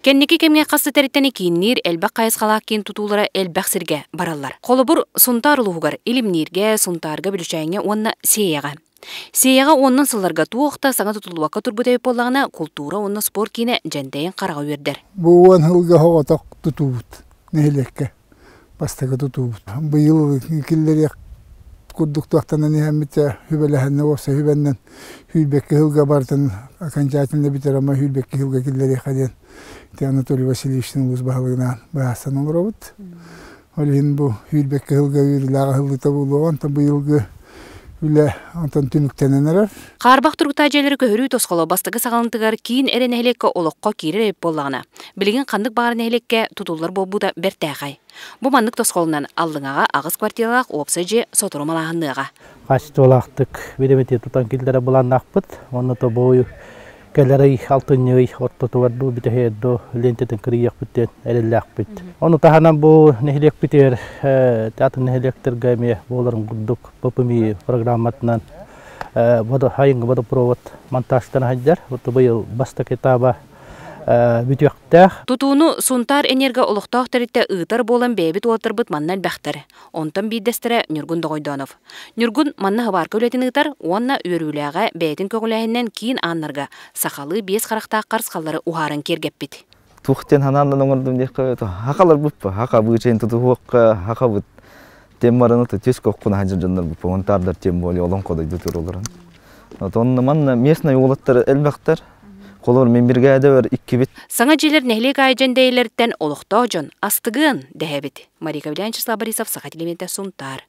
Кенники кемге қасты тәріттені кейіннер әлбәқ қайысқалақ кейін тұтулары әлбәқ сірге баралар. Қолыбыр сұнтар ұлығығар илімнерге, сұнтарға білішәйіне онына сейяға. Сейяға онның сылларға туықта саңа тұтылуаққа тұрбыдай болағына культура онны спорт кейіне жәндейін қараға өрдер. Бұуан ғылға хоғатақ тұтуғыт, нәйлекке, бастағы тұтуғыт. Бұйыл келдері күрдіктуақтаны нәхәмметті хүбәләхәнне оса хүбәннен хүлбекке ғылға бартын окончательно бітер, ама хүлбекке ғылға келдері қаден Анатолий Васильевичтің өз бағылығынан бағасан олар ауыт. Олеген бұл хүлбекке ғылға үйрілаға ғылғыта болуған, бұйылғы үлі антон түніктенен әрір. Қарбақ тұрғыта жәлері көхірі тосқылы бастығы сағалынтығар кейін әрі нәхелекке олыққа кейрі әйіп болағына. Білген қандық бағыр нәхелекке тұтулар болбуда бәртәғай. Бұл мандық тосқылынан алдыңаға ағыз квартиралақ опсы же сотыру малағындыға. Қашты олақтық ведемете тұтан келдері бұлан ақпыт. Оны то бойы кәлері алтынығы ортотуғар бұл бітіхерді лентетін кірияқ біттен әрілі ақпыт. Оны тағанан бұл нәхелек бітер театр нәхелектірге ме боларын күрдік бұпымей программатынан хайыңғы водопровод монтажтан хайдар. Оты бұйыл бастық етаба бүтіяқтақ. Тұтуыны сұнтар энерго ұлықтақ тәрітті ұйтар болан бәйбіт олатырбыт маннан бәқтір. Онтан бейдестірі Нұргүн Доғойдонов. Нұргүн манна хабарка өлетін ұйтар, онна өріліға бәйтін көңіләйінен кейін аннарға сақалы бес қарақтақ қарсқалары ұхарын кергеп бет. Тұқтен ханандан оңырдым дейкі, хақалар бұппа, хақа бұғычайын тұты хуаққа, хақа бұд. Тем барыны төс көққына ханжыр жандар бұппа, онтардар тем болы олон қодай дүтір олырын. Онны манна местный олаттар әлбәқтар, қолыр мен бірге әді бар 2 бет. Саңа желер нәхлек айжан дәйлерден олықта жон астығын дәхәбет. Марика Вилянчесла Борисов, Саха телеметі Сұнтар.